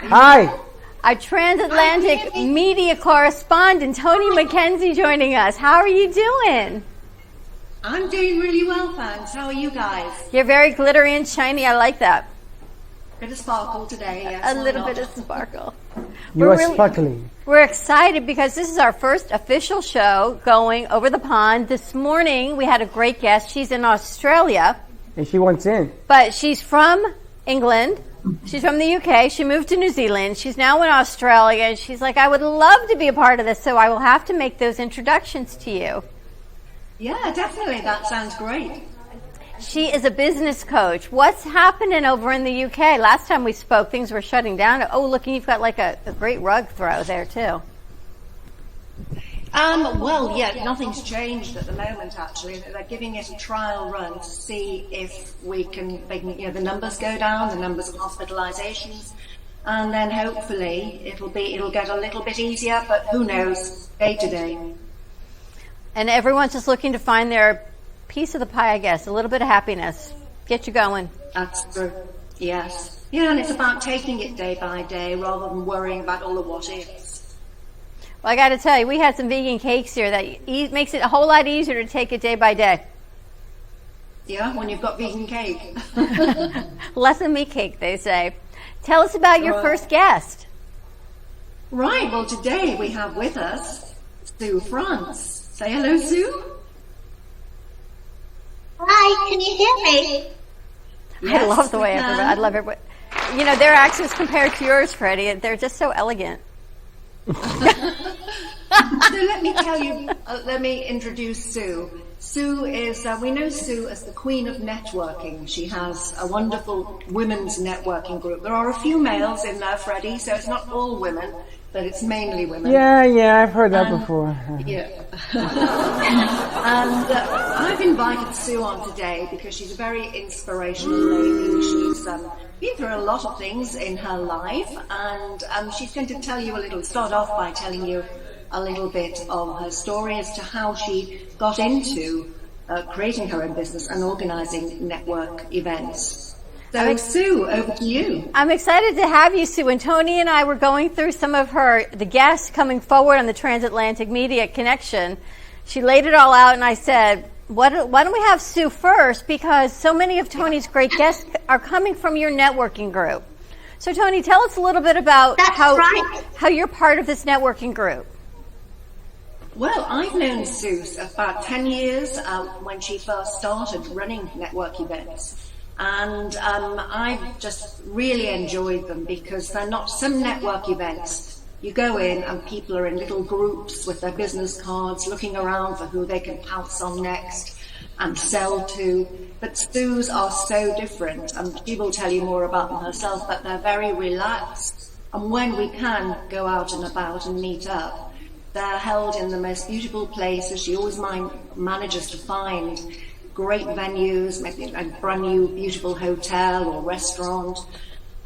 Hi. Our Transatlantic media correspondent, Toni Mackenzie, joining us. How are you doing? I'm doing really well, thanks. How are you guys? You're very glittery and shiny. I like that. Bit of sparkle today, yes. A little bit of sparkle. You are sparkling. We're excited because this is our first official show going over the pond. This morning we had a great guest. She's in Australia. And she wants in. But she's from England. She's from the UK. She moved to New Zealand. She's now in Australia. And she's like, I would love to be a part of this, so I will have to make those introductions to you. Yeah, definitely. That sounds great. She is a business coach. What's happening over in the UK? Last time we spoke, things were shutting down. Oh, look, you've got like a great rug throw there, too. Well, yeah, nothing's changed at the moment, actually. They're giving it a trial run to see if the numbers go down, the numbers of hospitalizations, and then hopefully it'll get a little bit easier, but who knows, day to day. And everyone's just looking to find their piece of the pie, I guess, a little bit of happiness. Get you going. That's true. Yes. Yeah, and it's about taking it day by day rather than worrying about all the what ifs. Well, I got to tell you, we had some vegan cakes here that makes it a whole lot easier to take it day by day. Yeah, when you've got vegan cake. Less than meat cake, they say. Tell us about your first guest. Right, well, today we have with us Sue France. Say hello, Sue. Hi, can you hear me? Yes, I love the way I love it. You know, their accents compared to yours, Freddie, they're just so elegant. So let me tell you, let me introduce Sue. Sue is, we know Sue as the Queen of Networking. She has a wonderful women's networking group. There are a few males in there, Freddie, so it's not all women, but it's mainly women. Yeah, I've heard that before. Yeah. And I've invited Sue on today because she's a very inspirational lady. She's been through a lot of things in her life, and she's going to start off by telling you a little bit of her story as to how she got into creating her own business and organizing network events. So, Sue, over to you. I'm excited to have you, Sue. And Toni and I were going through some of the guests coming forward on the Transatlantic Media Connection. She laid it all out, and I said, why don't we have Sue first? Because so many of Toni's great guests are coming from your networking group. So, Toni, tell us a little bit about how you're part of this networking group. Well, I've known Sue about 10 years when she first started running network events. And I've just really enjoyed them because they're not some network events. You go in and people are in little groups with their business cards looking around for who they can pounce on next and sell to. But Sue's are so different, and she will tell you more about them herself, but they're very relaxed. And when we can go out and about and meet up, they're held in the most beautiful places. She always manages to find great venues, maybe a brand new beautiful hotel or restaurant,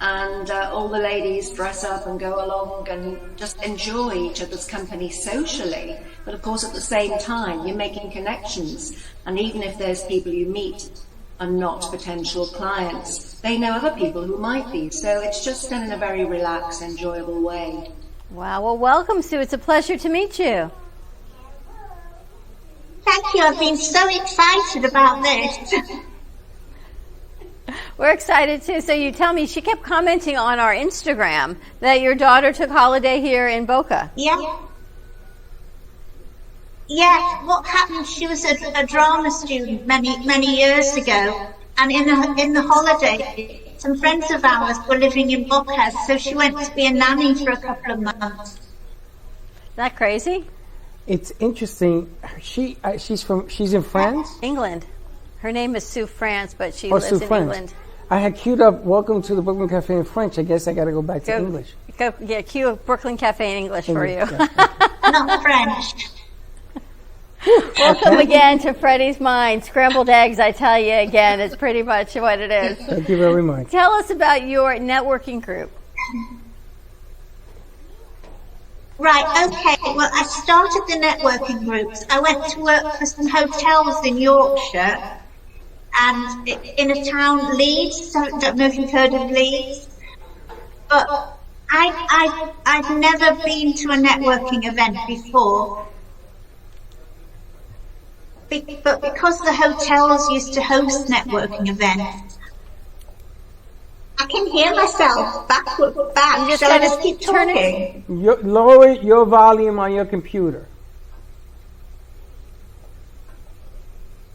and all the ladies dress up and go along and just enjoy each other's company socially. But of course at the same time you're making connections, and even if those people you meet are not potential clients, they know other people who might be, so it's just done in a very relaxed, enjoyable way. Wow, well, welcome, Sue. It's a pleasure to meet you. Thank you. I've been so excited about this. We're excited too. So you tell me, she kept commenting on our Instagram that your daughter took holiday here in Boca. Yeah. Yeah, what happened, she was a drama student many years ago, and in the holiday, some friends of ours were living in Boca, so she went to be a nanny for a couple of months. Is that crazy? It's interesting. She's in France? England. Her name is Sue France, but she lives in England. I had queued up "Welcome to the Brooklyn Cafe" in French. I guess I got to go back to English. Cue Brooklyn Cafe in English for you. Yeah. Not French. Welcome again to Freddie's Mind. Scrambled eggs, I tell you again, is pretty much what it is. Thank you very much. Tell us about your networking group. Right, okay. Well, I started the networking groups. I went to work for some hotels in Yorkshire and in a town, Leeds. I don't know if you've heard of Leeds. But I'd never been to a networking event before. But because the hotels used to host networking events, I can hear myself back. Shall I just keep talking? Lower your volume on your computer.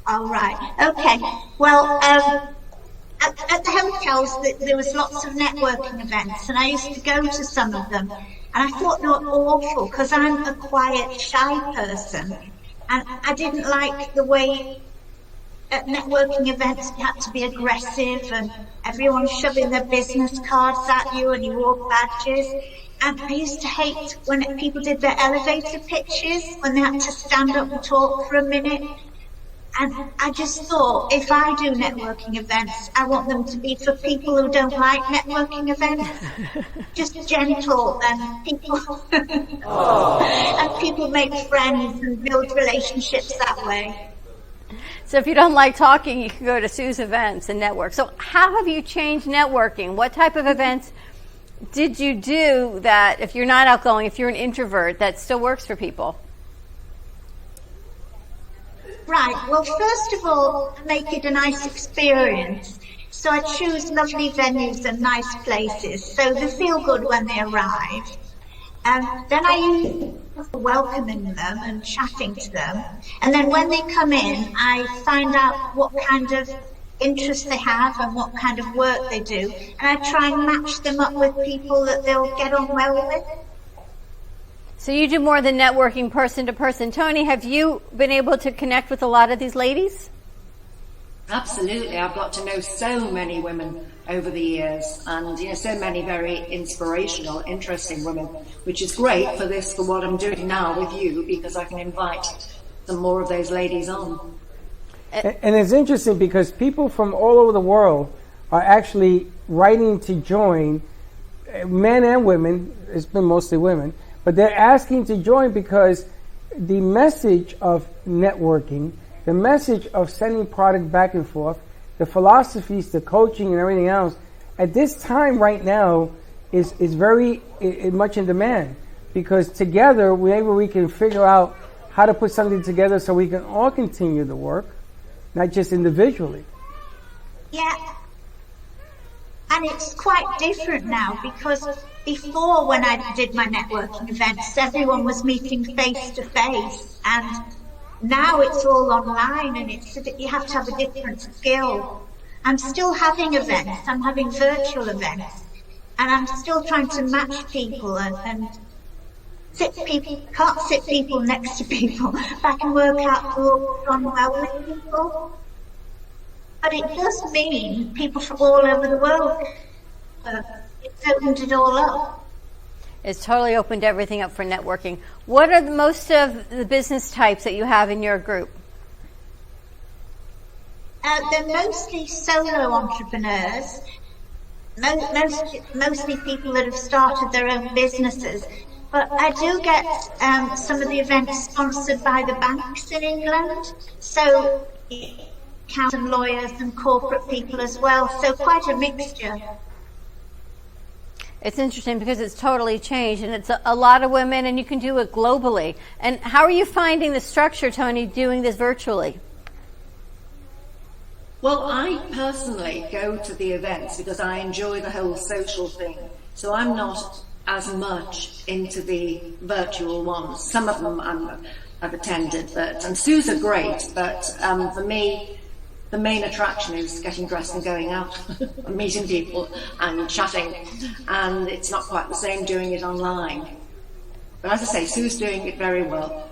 All right. Okay. Well, at the hotels, there was lots of networking events, and I used to go to some of them, and I thought they were awful because I'm a quiet, shy person, and I didn't like the way at networking events you had to be aggressive and everyone shoving their business cards at you and you wore badges. And I used to hate when people did their elevator pitches, when they had to stand up and talk for a minute. And I just thought, if I do networking events, I want them to be for people who don't like networking events. Just gentle, and people and people make friends and build relationships that way. So if you don't like talking, you can go to Sue's events and network. So how have you changed networking? What type of events did you do that, if you're not outgoing, if you're an introvert, that still works for people? Right. Well, first of all, make it a nice experience. So I choose lovely venues and nice places, so they feel good when they arrive. And then I use welcoming them and chatting to them. And then when they come in, I find out what kind of interests they have and what kind of work they do. And I try and match them up with people that they'll get on well with. So you do more than networking person to person. Toni, have you been able to connect with a lot of these ladies? Absolutely. I've got to know so many women over the years, and so many very inspirational, interesting women, which is great for what I'm doing now with you, because I can invite some more of those ladies on. And it's interesting because people from all over the world are actually writing to join, men and women. It's been mostly women. But they're asking to join because the message of networking, the message of sending product back and forth, the philosophies, the coaching, and everything else, at this time right now is very much in demand. Because together, maybe we can figure out how to put something together so we can all continue the work, not just individually. Yeah. And it's quite different now, because before, when I did my networking events, everyone was meeting face to face, and now it's all online, and you have to have a different skill. I'm still having events. I'm having virtual events, and I'm still trying to match people and can't sit people next to people. But I can work out who will run well with people. But it does mean people from all over the world. It's opened it all up. It's totally opened everything up for networking. What are most of the business types that you have in your group? They're mostly solo entrepreneurs, mostly people that have started their own businesses. But I do get some of the events sponsored by the banks in England, so accountants and lawyers and corporate people as well, so quite a mixture. It's interesting because it's totally changed, and it's a lot of women, and you can do it globally. And how are you finding the structure, Toni, doing this virtually? Well, I personally go to the events because I enjoy the whole social thing. So I'm not as much into the virtual ones. Some of them I've attended, and Sue's are great, but for me, the main attraction is getting dressed and going out and meeting people and chatting, and it's not quite the same doing it online. But as I say, Sue's doing it very well.